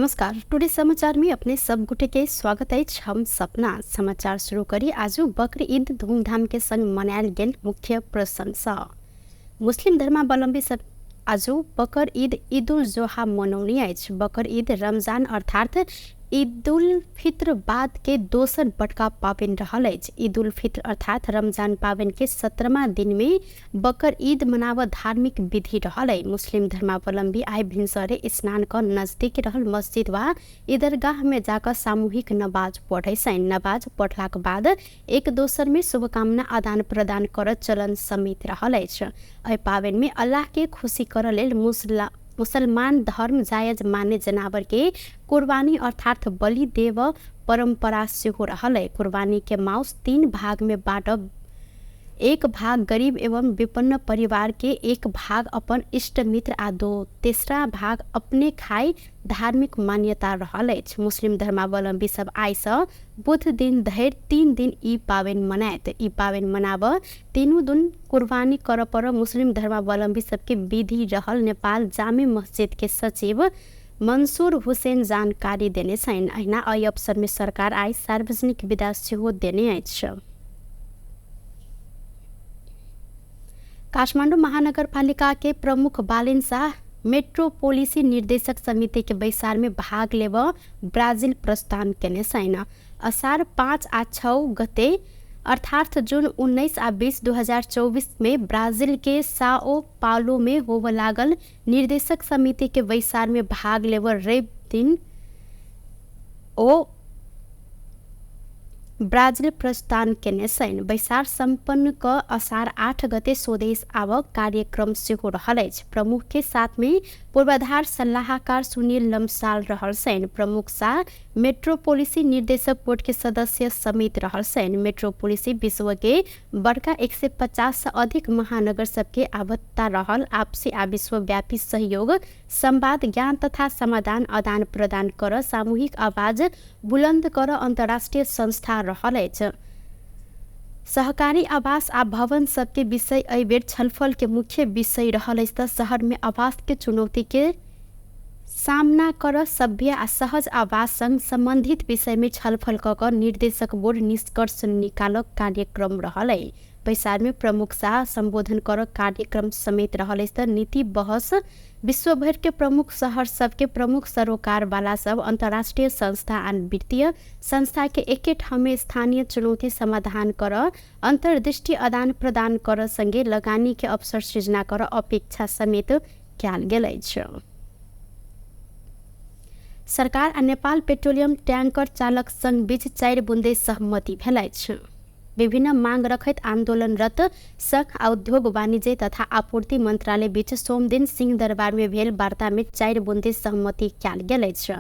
नमस्कार। टुडे समाचार में अपने सब गुटे के स्वागत है। हम सपना समाचार शुरू करी। आज बकरी ईद धूमधाम के संग मनायल गेल मुख्य प्रशंसा। मुस्लिम धर्मावलंबी सब आज बकर ईद ईदुल जोहा मनौनी अछि। बकर ईद रमजान अर्थात ईदुल फित्र बाद के दोसर बड़का पाबनि रहल अछि। ईदुल फित्र अर्थात रमजान पाबनि के 17वां दिन में बकर ईद मनाव धार्मिक विधि रहल है। मुस्लिम धर्मावलंबी आइ भिनसरे स्नान क नजदीक रहल मस्जिद वा ईदरगाह में जाकर सामूहिक नमाज पढ़े छन्। नमाज पढ़लाक बाद एक दोसर में शुभकामना आदान प्रदान कर चलन समित रहल अछि। एहि पाबनि में अल्लाह के खुशी कर लेल मुसलमान धर्म जायज माने जनावर के कुर्बानी अर्थात बलि देव परंपरा सेहो रहल है। कुर्बानी के मांस 3 भाग में बांटब। एक भाग गरीब एवं विपन्न परिवार के, एक भाग अपन इष्ट मित्र आ तेसरा भाग अपने खाई धार्मिक मान्यता रहल अछि। मुस्लिम धर्मावलंबी सब आइ सँ बुध दिन धरि 3 दिन ई पाबनि मनायत। ई पाबनि मनाब तीनों दिन कुर्बानी कर पर मुस्लिम धर्मावलंबी सबके विधि रहल। नेपाल जामे मस्जिद के सचिव मंसूर हुसैन जानकारी देने छन्। अहिना एहि अवसर में सरकार आइ सार्वजनिक विदा सेहो देने अछि। काठमाडौँ महानगरपालिका के प्रमुख बालेन शाह मेट्रोपोलिसी निर्देशक समिति के बैसार में भाग लेब ब्राजील प्रस्थान केने छन्। असार 5 आ 6 गते अर्थात जून 19 आ 20 2024 में ब्राजील के साओ पाउलो में होब लागल निर्देशक समिति के बैसार में भाग लेब रवि दिन ओ ब्राजील प्रस्थान केने छन्। बैसार संपन्न क असार 8 गते स्वदेश आब कार्यक्रम सेहो रहल अछि। प्रमुख के साथ में पूर्वाधार सलाहकार सुनील लम्साल रहल छन्। प्रमुख शाह मेट्रोपोलिसी निर्देशक बोर्ड के सदस्य समित रहल छन्। मेट्रोपोलिसी विश्व के बड़का 150 से अधिक महानगर सबके आवत्ता रहल। आपसी आ विश्वव्यापी सहयोग, संवाद, ज्ञान तथा समाधान आदान प्रदान कर सामूहिक आवाज बुलंद कर अंतर्राष्ट्रीय संस्था रहल अछि। सहकारी आवास आ भवन सबके विषय एहि बेर छलफल के मुख्य विषय रहल अछि। त शहर में आवास के चुनौती के सामना कर सभ्य आ सहज आवास संग संबंधित विषय में छलफल क निर्देशक बोर्ड निष्कर्ष निकालक कार्यक्रम रहल है। बैसार में प्रमुख शाह संबोधन कर कार्यक्रम समेत रहल है। त नीति बहस विश्वभर के प्रमुख शहर सबके प्रमुख सरोकार वाला सब अंतर्राष्ट्रीय संस्था आ वित्तीय संस्था के एके ठाउँ में स्थानीय चुनौती समाधान कर अंतर्दृष्टि आदान प्रदान कर संगे लगानी के अवसर सृजना कर अपेक्षा समेत कयल गेल अछि। सरकार आ नेपाल पेट्रोलियम टैंकर चालक संघ बीच 4 बुंदे सहमति भेल अछि। विभिन्न मांग रखैत आंदोलनरत संघ आ उद्योग वाणिज्य तथा आपूर्ति मंत्रालय बीच सोम दिन सिंहदरबार में भेल वार्ता में 4 बुंदे सहमति कयल गेल अछि।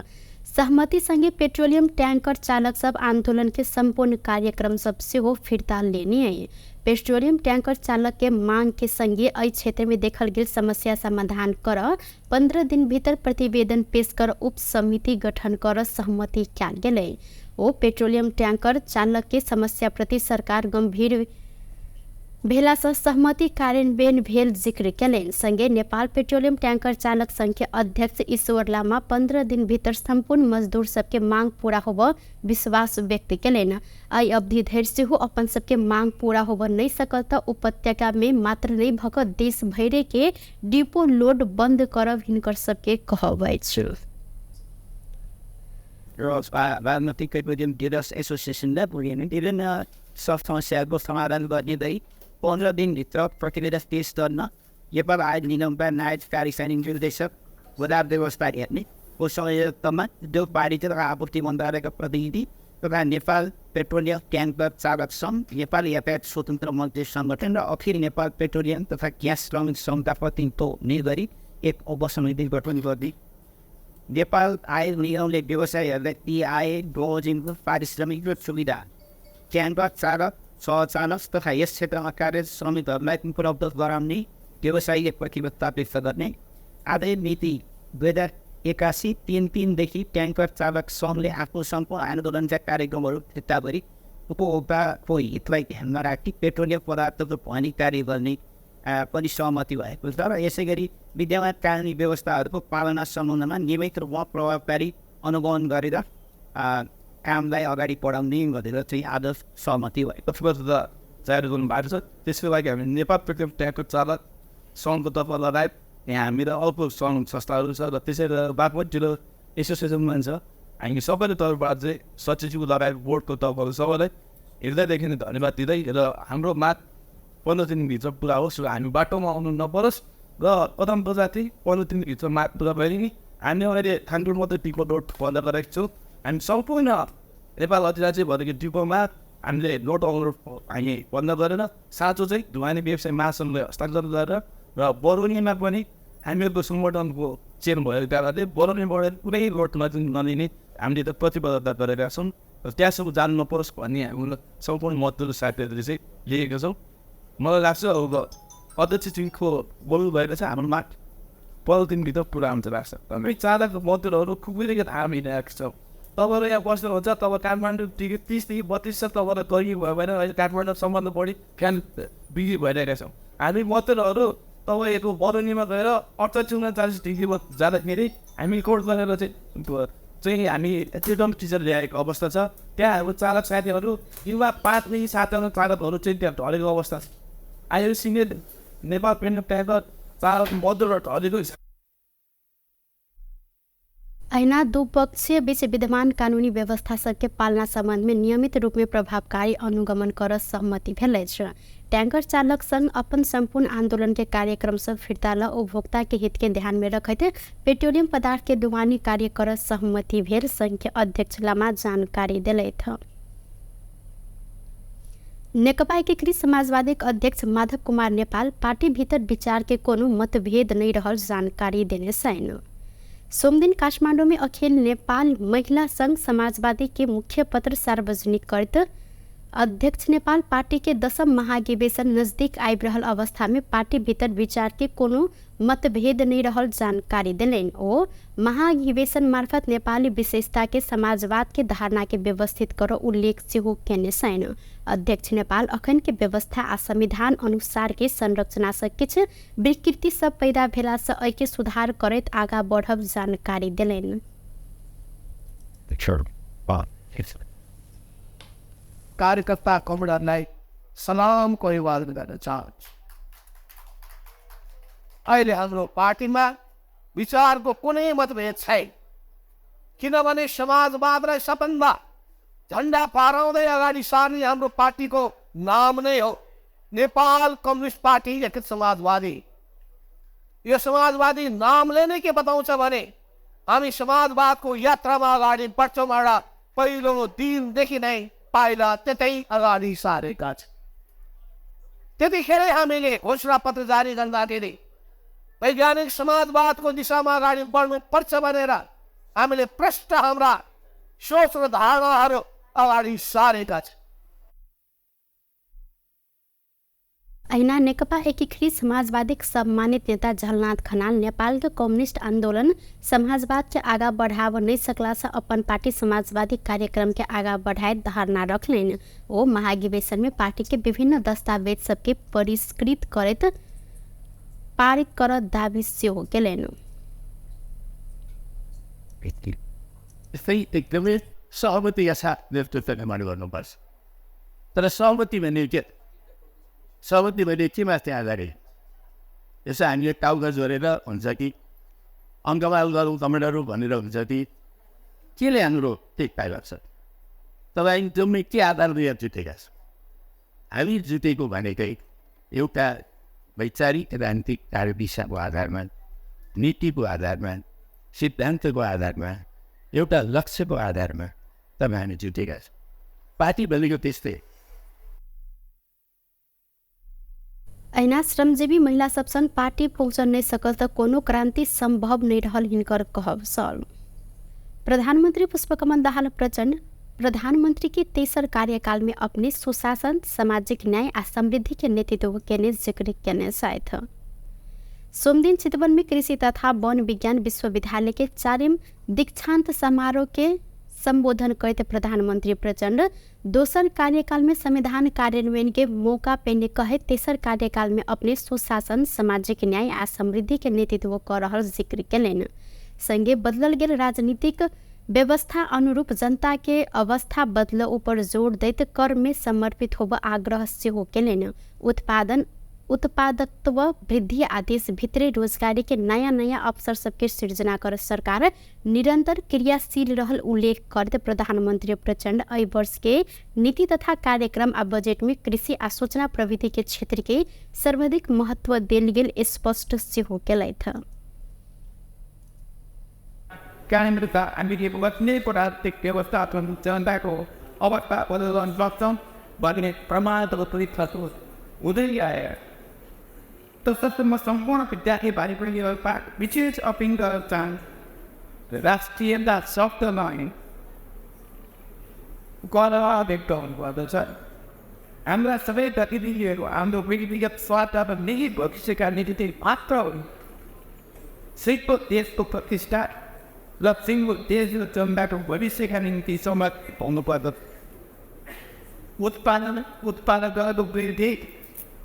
सहमति संगे पेट्रोलियम टैंकर चालक सब आंदोलन के संपूर्ण कार्यक्रम सब सेहो फिरता लेनी है। पेट्रोलियम टैंकर चालक के मांग के संगे एहि क्षेत्र में देखल गेल समस्या समाधान कर 15 दिन भीतर प्रतिवेदन पेश कर उप समिति गठन कर सहमति कयल गेल। ओ पेट्रोलियम टैंकर चालक के समस्या प्रति सरकार गंभीर भेला से सहमति कार्यान्वयन भेल जिक्र केलनि। संगे नेपाल पेट्रोलियम टैंकर चालक संघ के अध्यक्ष ईश्वर लामा 15 दिन भीतर संपूर्ण मजदूर सबके मांग पूरा होब विश्वास व्यक्त केलनि। एहि अवधि धरि सेहो अपन सबके मांग पूरा होब नहीं सकल त उपत्यका में मात्र नहीं भक देश भैरे के डिपो लोड बंद करब हिनकर सबके कहब अछि। समाधान गर्ने 15 दिन भित्र प्रतिवेदन पेश गर्न नेपाल आयोग निगमका नायब कार्यकारी निर्देशक उद्योग व्यवस्था हेर्ने को संयोजकतामा उद्योग वाणिज्य तथा आपूर्ति मन्त्रालयका प्रतिनिधि तथा नेपाल पेट्रोलियम ट्याङ्कर चालक सङ्घ, नेपाल यातायात स्वतन्त्र मजदुर सङ्गठन र अखिल नेपाल पेट्रोलियम तथा ग्यास श्रमिक सङ्घका प्रतिनिधित्व हुने गरी एक उपसमिति गठन गर्ने। नेपाल आयोग निगमले व्यवसायीहरूलाई टिआई बमोजिमको पारिश्रमिक र सुविधा ट्याङ्कर चालक सहचालक तथा यस क्षेत्रमा कार्यरत श्रमिकहरूलाई उपलब्ध गराउने व्यवसायीले प्रतिबद्धता व्यक्त गर्ने। आदाय मिति 2081 3 देखि ट्याङ्कर चालक सङ्घले आफ्नो सङ्घको आन्दोलनका कार्यक्रमहरू फिर्ता गरी उपभोक्ताको हितलाई ध्यानमा राखी पेट्रोलियम पदार्थको भनी कार्य गर्ने पनि सहमति भएको छ र यसै गरी विद्यमान कानुनी व्यवस्थाहरूको पालना सम्बन्धमा नियमित रूपमा प्रभावकारी अनुगमन गरेर कामलाई अगाडि बढाउने भनेर चाहिँ आज सहमति भएको जाहेर गर्नु भएको छ। त्यसको लागि हामी नेपाल पेट्रोलियम ट्याङ्कर चालक सङ्घको तर्फ लगायत यहाँ हामी अर्को सङ्घ संस्थाहरू छ र त्यसै बागमतीको एसोसिएसन छ। हामी सबैले तर्फबाट चाहिँ सचिवको लगायत बोर्डको तर्फबाट सबैलाई हृदयदेखि नै धन्यवाद दिँदै र हाम्रो माग 15 दिनभित्र पुरा होस् र हामी बाटोमा आउनु नपरोस् र कदम बजाती 15 दिनभित्र माग पुरा भयो नि। हामी अहिले खानपुर मात्रै डिपो रोड बन्द गरेको छौँ। हामी सम्पूर्ण नेपाल अधिराज्य भनेको डिपोमा हामीले रोड अवरोध हामी बन्द गरेर साँचो चाहिँ ढुवानी व्यवसाय महासङ्घले हस्तान्तरण गरेर र बरौनीमा पनि हामीहरूको सङ्गठनको चेन भएको कारणले बरौनीबाट कुनै रोड नदिने हामीले त प्रतिबद्धता गरेका छौँ र त्यहाँसम्म जानु नपरोस् भन्ने हामी सम्पूर्ण मजदुर साथीहरूले चाहिँ लिएका छौँ। मलाई लाग्छ अब अध्यक्षजीको बोल्नु भएको छ हाम्रो माग 15 दिनभित्र पुरा हुन्छ लाग्छ। हामी चालक मजदुरहरू खुकुरीको थाहा हिँडिरहेको छौँ। तपाईँहरू यहाँ बस्नुहुन्छ, तब काठमाडौँ टिकट 30 देखि 32 छ, तपाईँलाई गरिब भयो भने अहिले काठमाडौँसम्म बढी फ्यान बिक्री भइरहेका छौँ। हामी मजदुरहरू तपाईँहरूको बरौनीमा गएर 48-39 डिग्रीमा जाँदाखेरि हामी कोर्ट गरेर चाहिँ हामी फ्रिडम टिचर ल्याएको अवस्था छ। त्यहाँ हाम्रो चालक साथीहरू युवा 5 देखि 7 चालकहरू चाहिँ त्यहाँ ढलेको अवस्था छ। अहिले सिङ्गे नेपाल पेट्रोलियम ट्याङ्कर चालक मजदुर ढलेको छ। ऐना द्विपक्षीय बीच विद्यमान कानूनी व्यवस्था सबके पालना संबंध में नियमित रूप में प्रभावकारी अनुगमन कर सहमति भेल छ। टैंकर चालक संघ अपन संपूर्ण आंदोलन के कार्यक्रम सब फिरता ल उपभोक्ता के हित के ध्यान में रखते पेट्रोलियम पदार्थ के ढुवानी कार्य कर सहमति भेल संघ के अध्यक्ष लामा जानकारी दिले थ। नेकपा एकीकृत समाजवादी अध्यक्ष माधव कुमार नेपाल पार्टी भीतर विचार के कोनो मतभेद नहीं रहल जानकारी देने सैन। सोमदिन काठमाडौँ में अखिल नेपाल महिला संघ समाजवादी के मुख्य पत्र सार्वजनिक करते अध्यक्ष नेपाल पार्टी के 10म महाधिवेशन नजदीक आबि रहल अवस्था में पार्टी भीतर विचार के कोनो मतभेद नहीं रहल जानकारी दिलेन। ओ महाधिवेशन मार्फत नेपाली विशेषता के समाजवाद के धारणा के व्यवस्थित कर उल्लेख सेहो केने सैन। अध्यक्ष नेपाल अखन के व्यवस्था आ संविधान अनुसार के संरचना से किछ विकृति सब पैदा भेला से ऐके सुधार करैत आगा बढ़ब जानकारी दिलेन। कार्यकर्ता कमरेडलाई सलामको अभिवादन गर्न चाहन्छु। अहिले हाम्रो पार्टीमा विचारको कुनै मतभेद छैन, किनभने समाजवादलाई सबभन्दा झन्डा फहराउँदै अगाडि सार्ने हाम्रो पार्टीको नाम नै हो नेपाल कम्युनिस्ट पार्टी एकीकृत समाजवादी। यो समाजवादी नामले नै के बताउँछ भने हामी समाजवादको यात्रामा अगाडि बढ्छौँ र पहिलो दिनदेखि नै पाइला त्यतै अगाडि सारेका छौँ। त्यतिखेरै हामीले घोषणा पत्र जारी गर्दाखेरि वैज्ञानिक समाजवादको दिशामा अगाडि बढ्नु पर्छ भनेर हामीले प्रष्ट हाम्रा सोच र धारणाहरू अगाडि सारेका छौँ। ऐना नेकपा एकीकृत समाजवादी सम्मानित नेता झलनाथ खनाल नेपाल के कम्युनिस्ट आंदोलन समाजवाद के आगा बढ़ाव नहीं सकला से अपन पार्टी समाजवादी कार्यक्रम के आगा बढ़ाए धारणा रखलेन। ओ महाधिवेशन में पार्टी के विभिन्न दस्तावेज सबके परिष्कृत करत पारित कर दावी सेहो केलेन। एकदमै सहमति साथ नेतृत्व निर्माण गर्नुपर्छ, तर सहमति भने के सहमति भने केमा त्यहाँ गरे यसो हामीले टाउका जोडेर हुन्छ कि अङ्कमाल गरौँ कमेन्टहरू भनेर हुन्छ कि केले हाम्रो ठिक पाइरहेको छ। तपाईँ जम्मै के आधारमा जुटेका छ? हामी जुटेको भनेकै एउटा वैचारिक राजनीतिक कार्यदिशाको आधारमा, नीतिको आधारमा, सिद्धान्तको आधारमा, एउटा लक्ष्यको आधारमा तपाईँ हामी जुटेका छौँ। पार्टी भनेको त्यस्तै। ऐना श्रमजीवी महिला सब संग पार्टी पहुँचन नहीं सकल तो कोनो क्रांति संभव नहीं रहल हिनकर कहब सल। प्रधानमंत्री पुष्पकमल दाहाल प्रचंड प्रधानमंत्री के तेसर कार्यकाल में अपने सुशासन सामाजिक न्याय आ समृद्धि के नेतृत्व केने जिक्र केने साथ सोमदिन चितवन में कृषि तथा वन विज्ञान विश्वविद्यालय के 4वीं दीक्षांत समारोह के संबोधन करते प्रधानमंत्री प्रचंड दोसर कार्यकाल में संविधान कार्यान्वयन के मौका पेने कहे तेसर कार्यकाल में अपने सुशासन सामाजिक न्याय आ समृद्धि के नेतृत्व कर रहल जिक्र केलेन। संगे बदलल गेल राजनीतिक व्यवस्था अनुरूप जनता के अवस्था बदलाव पर जोर दैत कर में समर्पित होब आग्रह सेहो केलनि। उत्पादकत्व वृद्धि आदेश भित्रे रोजगारी के नया अवसर सबके सृजना कर सरकार निरंतर क्रियाशील रहल उल्लेख करते प्रधानमंत्री प्रचंड एहि वर्ष के नीति तथा कार्यक्रम आ बजट में कृषि आ सूचना प्रविधि के क्षेत्र के सर्वाधिक महत्व देल गेल स्पष्ट सेहो केलथि। तसंच संपूर्ण विद्यार्थी भाइ विशेष अपील गर्न चाहन्छु। राष्ट्रियता शब्दलाई गलत व्यक्त हुनुपर्दछ। हाम्रा सबै गतिविधिहरू हाम्रो व्यक्तिगत स्वार्थ र निहित भविष्यका निम्ति मात्र हुन्। सिङ्गो देशको प्रतिष्ठा र सिङ्गो देश र जनताको भविष्यका निम्ति समर्पित हुनुपर्दछ। उत्पादकताको वृद्धि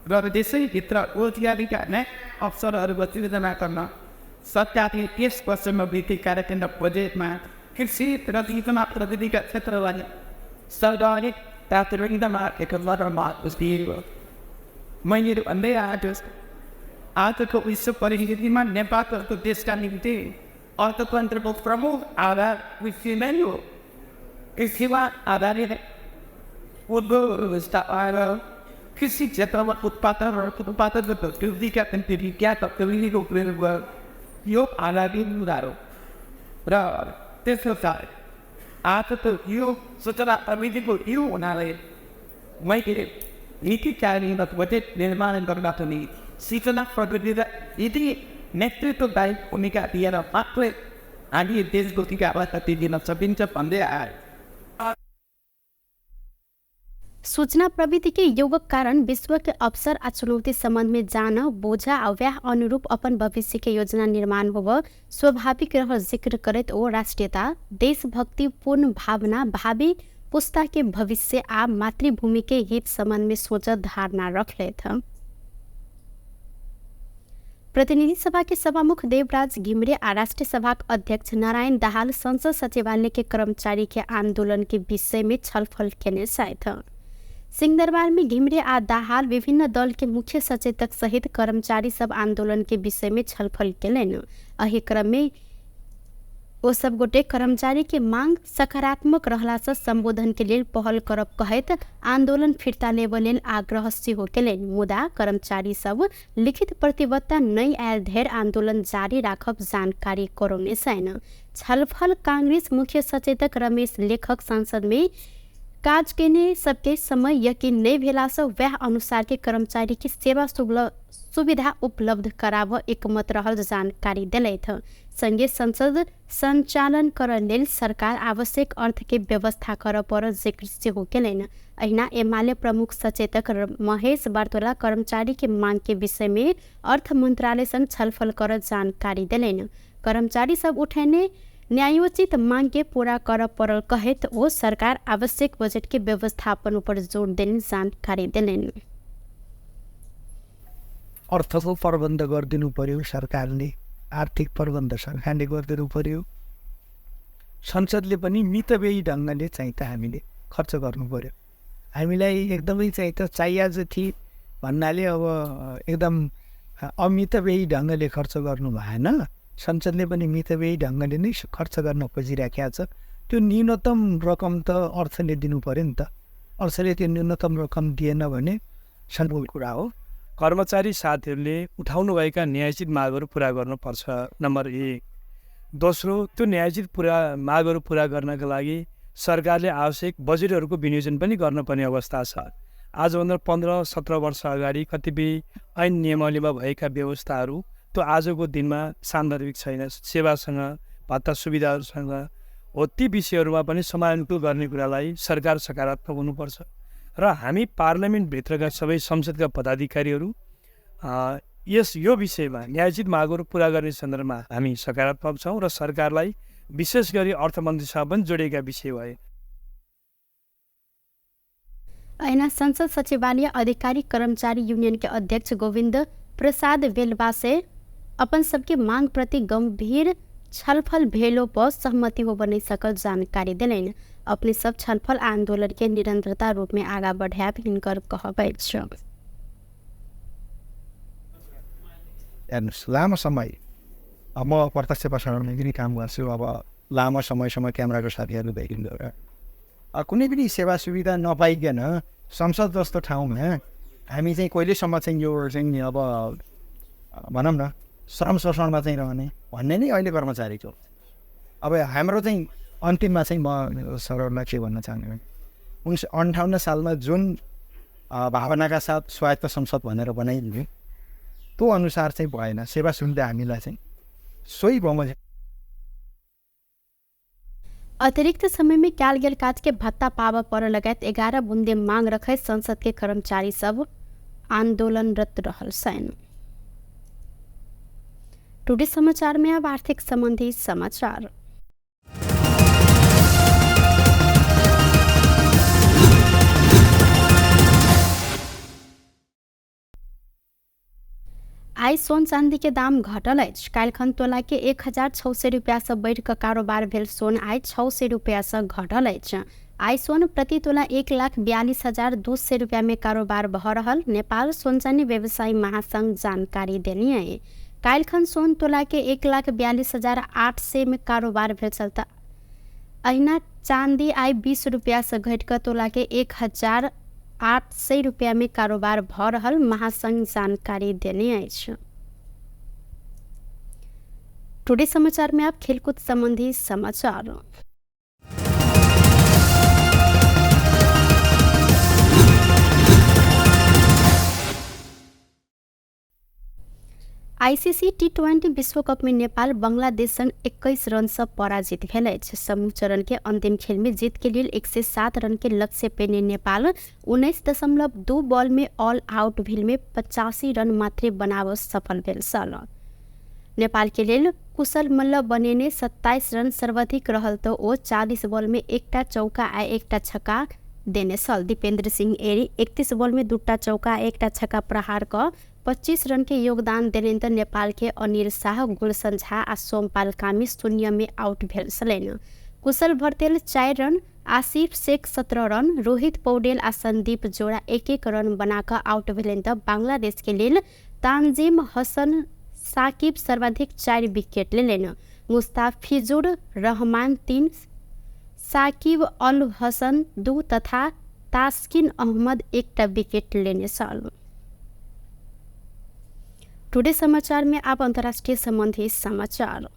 र देशैभित्र रोजगारीका नयाँ अवसरहरूको सृजना गर्न सरकारले यस वर्षमा वृद्धि कार्यक्रम र बजेटमा कृषि र सूचना प्रविधिका क्षेत्रलाई सर्वाधिक प्राथमिकतामा महत्त्व दिएको। मैले भन्दै आएको आजको विश्व परिस्थितिमा नेपालको देशका निम्ति अर्थतन्त्रको प्रमुख आधार कृषि नै हो। कृषिमा आधारित उद्योगहरू स्थापना कृषि क्षेत्रमा उत्पादनको वृद्धिका निम्ति विज्ञान तकनिकीको प्रयोग यो आधारभूत मुद्दा हो। र त्यसको साथ आज त यो सूचना प्रविधिको यो हुनाले मैले नीति कार्य बजेट निर्माण गर्नको निम्ति सूचना प्रविधि र यदि नेतृत्वदायी भूमिका दिएर मात्रै हामी देशको विकासलाई गति दिन सकिन्छ भन्दै आए। सूचना प्रविधि के योगक कारण विश्व के अवसर आ चुनौती संबंध में जान बोझा आ व्याह अनुरूप अपन भविष्य के योजना निर्माण होब स्वाभाविक रह जिक्र करत ओ राष्ट्रीयता देशभक्ति पूर्ण भावना भावी पुस्ता के भविष्य आ मातृभूमि के हित संबंध में सोच धारणा रखले थ। प्रतिनिधि सभा के सभामुख देवराज घिमिरे आ राष्ट्रीय सभा अध्यक्ष नारायण दाहाल संसद सचिवालय के कर्मचारी के आंदोलन के विषय में छलफल केने साथ सिंहदरबार में घिमिरे आ दाहाल विभिन्न दल के मुख्य सचेतक सहित कर्मचारी सब आंदोलन के विषय में छलफल केलनि। एहि क्रम में ओ सब गोटे कर्मचारी के मांग सकारात्मक रहला से संबोधन के लिए पहल करब कहत आंदोलन फिरता लेबे लेल आग्रह सेहो केलनि। मुदा कर्मचारी सब लिखित प्रतिबद्धता नहीं आयल धैर आंदोलन जारी राखब जानकारी करौने छैन। छलफल कांग्रेस मुख्य सचेतक रमेश लेखक संसद में काज केने सबके समय यकीन नहीं भेला से वह अनुसार के कर्मचारी की सेवा सुविधा उपलब्ध कराब एकमत रहल जानकारी दिलैथ। संगे संसद संचालन करन लेल सरकार आवश्यक अर्थ के व्यवस्था कर पर जिक्र सेहो केलनि। अहिना एमाले प्रमुख सचेतक महेश बार्तोला कर्मचारी के मांग के विषय में अर्थ मंत्रालय संग छलफल कर जानकारी दिलनि। कर्मचारी सब उठैने न्यायोचित मांग के पूरा कर परल कहेत ओ सरकार आवश्यक बजट के व्यवस्थापन पर जोड़ देने जानकारी दिलनि। अर्थको प्रबन्ध गरिदिनु पर्यो, सरकारले आर्थिक प्रबन्ध सरकारले गरिदिनु पर्यो। संसदले पनि मितव्ययी ढङ्गले चाहिँ त हामीले खर्च गर्नु पर्यो। हामीलाई एकदमै चाहिँ त चाहिया जति भन्नाले अब एकदम अमितव्ययी ढङ्गले खर्च गर्नु भएन। संसदले पनि मितव्ययी ढङ्गले नै खर्च गर्न खोजिराखेको छ। त्यो न्यूनतम रकम त अर्थले दिनु पर्यो नि त। अर्थले त्यो न्यूनतम रकम दिएन भने सम्भव कुरा हो। कर्मचारी साथीहरूले उठाउनुभएका न्यायोचित मागहरू पुरा गर्नुपर्छ, नम्बर 1। दोस्रो, त्यो न्यायोचित मागहरू पुरा गर्नका लागि सरकारले आवश्यक बजेटहरूको विनियोजन पनि गर्नुपर्ने अवस्था छ। आजभन्दा 15-17 वर्ष अगाडि कतिपय ऐन नियमावलीमा भएका व्यवस्थाहरू त्यो आजको दिनमा सान्दर्भिक छैन। सेवासँग भत्ता सुविधाहरूसँग हो, ती विषयहरूमा पनि समानुकूल गर्ने कुरालाई सरकार सकारात्मक हुनुपर्छ। र हामी पार्लियामेन्टभित्रका सबै संसदका पदाधिकारीहरू यो विषयमा न्यायोचित मागहरू पुरा गर्ने सन्दर्भमा हामी सकारात्मक छौँ र सरकारलाई विशेष गरी अर्थमन्त्रीसँग पनि जोडिएका विषय भए। ऐना संसद सचिवालय अधिकारी कर्मचारी यूनियन के अध्यक्ष गोविंद प्रसाद वेलवासे अपन सबके मांग प्रति गंभीर छलफल भेलो पर सहमति हो बनी सकल जानकारी दिलैन। अपने सब छलफल आंदोलन के निरंतरता रूप में आगा बढ़ाब हिनकर कहबै छ। हेर्नुहोस्, लामो समय अब म प्रत्यक्ष प्रसारणमा पनि काम गर्छु। अब लामो समयसम्म क्यामेराको साथीहरू भेटिँदो र कुनै पनि सेवा सुविधा नपाइकन संसद जस्तो ठाउँमा हामी चाहिँ कहिलेसम्म चाहिँ यो चाहिँ अब भनौँ न श्रम शोषणमा चाहिँ रहने भन्ने नै अहिले कर्मचारीको। अब हाम्रो चाहिँ अन्तिममा चाहिँ म सरहरूलाई के भन्न चाहन्छु भने 1958 सालमा जुन भावनाका साथ स्वायत्त संसद भनेर बनाइदियो त्यो अनुसार चाहिँ भएन। सेवा सुविधा हामीलाई चाहिँ सोही बमोजिम। अतिरिक्त समय में कैल गेल काज के भत्ता पावा पर लगायत 11 बुंदे मांग रखे संसद के कर्मचारी सब आंदोलनरत रहल सैन। टुडे समाचार में अब आर्थिक संबंधी समाचार। आई सोन चांदी के दाम घटल अछि। काल्हिखन तोला के 1600 रुपया से बढ़ि कऽ कारोबार भेल सोन आई 600 रुपया से घटल अछि। आई सोन प्रति तोला 1,42,200 रुपया में कारोबार भऽ रहल नेपाल सोन चांदी व्यवसायी महासंघ जानकारी देनी है। काल्हिखन सोन तोला के 1,42,800 में कारोबार भेल चलता अहिना चांदी आई 20 रुपया से घटि कऽ तोला के 1,800 रुपया में कारोबार भऽ रहल महासंघ जानकारी देने अछि। टुडे समाचार में आप खेलकूद संबंधी समाचार। आईसीसी टी20 विश्वकप में नेपाल बांग्लादेश संग 21 रन से पराजित भेल अछि। समूह चरण के अंतिम खेल में जीत के लिए 107 रन के लक्ष्य पेने नेपाल 19.2 बॉल में ऑल आउट भेल में 85 रन मात्र बनाव सफल भेल छल। नेपाल के लिए कुशल मल्ल बनेने 27 रन सर्वाधिक रहल तो ओ 40 बॉल में एकटा चौका आ एकटा छक्का देने छल। दीपेंद्र सिंह एरी 31 बॉल में 2टा चौका एकटा छक्का प्रहार क 25 रन के योगदान देने तो नेपाल के अनिल शाह, गुलशन झा आ सोमपाल कामी 0 में आउट भेल छलैन। कुशल भर्तेल 4 रन, आसिफ शेख 17 रन, रोहित पौडेल आ संदीप जोड़ा 1-1 रन बनाकर आउट भेलन तो बांग्लादेश के लिए तानजीम हसन साकिब सर्वाधिक 4 विकेट लेलन। मुस्ताफिजुर रहमान 3, साकिब अल हसन 2 तथा तास्किन अहमद 1टा विकेट लेने छल। टुडे समाचार में आप अंतर्राष्ट्रीय संबंधी समाचार।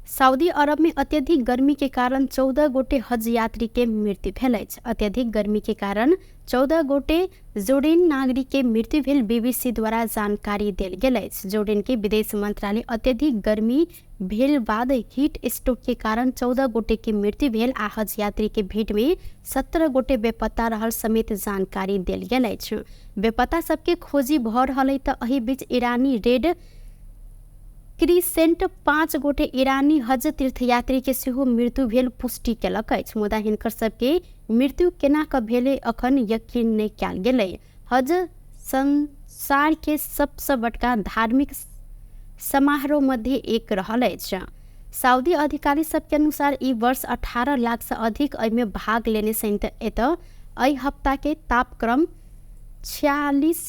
सऊदी अरब में अत्यधिक गर्मी के कारण 14 गोटे हज यात्री के मृत्यु भेल अछि। अत्यधिक गर्मी के कारण 14 गोटे जोर्डन नागरिक के मृत्यु भेल बीबीसी द्वारा जानकारी देल गेल अछि। जोर्डन के विदेश मंत्रालय अत्यधिक गर्मी भेल बाद हीट स्ट्रोक के कारण 14 गोटे के मृत्यु भेल आ हज यात्री के भीड़ में 17 गोटे बेपत्ता रहल समेत जानकारी देल गेल अछि। बेपत्ता सबके खोजी भऽ रहल तऽ एहि बीच ईरानी रेड क्रिसेंट 5 गोटे ईरानी हज तीर्थयात्री के सेहो मृत्यु भेल पुष्टि केलक अछि। मुदा हिनकर सबके मृत्यु केना कऽ भेलै अखन यकीन नहि कयल गेलै। हज संसार के सबसे बड़का धार्मिक समारोह मध्य एक रहल अछि। सऊदी अधिकारी सबके अनुसार ई वर्ष 18 लाख से अधिक एहिमे भाग लेने सहित एतऽ एहि हफ्ता के तापक्रम 46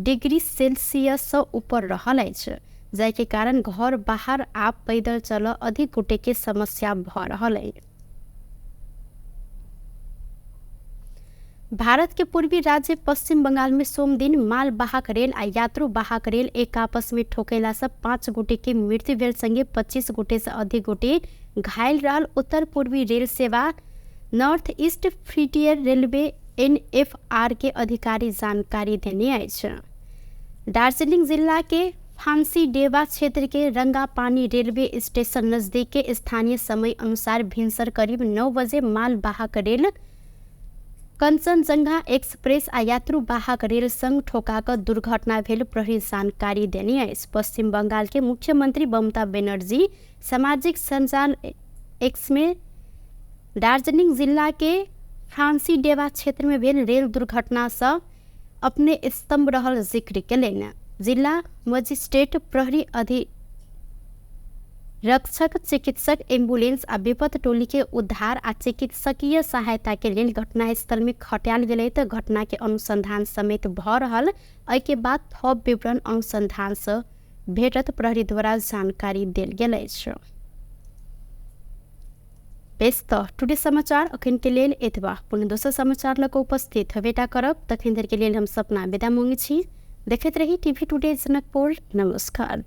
डिग्री सेल्सियस से ऊपर रहल अछि, जाय के कारण घर बाहर आ पैदल चल अधिक गोटे के समस्या भऽ रहल है। भारत के पूर्वी राज्य पश्चिम बंगाल में सोम दिन माल वाहक रेल आ यात्रु वाहक रेल एक आपस में ठोकेला से 5 गोटे के मृत्यु भेल संगे 25 गोटे से अधिक गोटे घायल रहल। उत्तर पूर्वी रेल सेवा north east frontier railway NFR के अधिकारी जानकारी देने अछि। दार्जिलिंग जिला के फांसीडेवा क्षेत्र के रंगापानी रेलवे स्टेशन नजदीक के स्थानीय समय अनुसार भिनसर करीब 9 बजे माल वाहक रेल कंचनजंगा एक्सप्रेस आ यात्रु वाहक रेल संग ठोकाकर दुर्घटना भेल प्रहरी जानकारी देने अछि। पश्चिम बंगाल के मुख्यमंत्री ममता बनर्जी सामाजिक संजाल एक्स में दार्जिलिंग जिला के फ्रांसी डेवा क्षेत्र में भेल रेल दुर्घटना से अपने स्तंभ रहल जिक्र कयलनि। जिला मजिस्ट्रेट, प्रहरी अधिरक्षक, चिकित्सक, एम्बुलेंस आ विपत टोली के उद्धार आ चिकित्सकीय सहायता के लेल घटनास्थल में खटायल गेलै तऽ घटना के अनुसंधान समेत भऽ रहल। एहि के बाद थप विवरण अनुसंधान से भेटत प्रहरी द्वारा जानकारी देल गेल अछि। बेस तऽ टुडे समाचार अखन के लेल एतबा। पुनः दोसर समाचार लऽ कऽ उपस्थित हेबेटा करब। तखन धरि के लेल हम सपना विदा मांगै छी। देखैत रही टीवी टुडे जनकपुर। नमस्कार।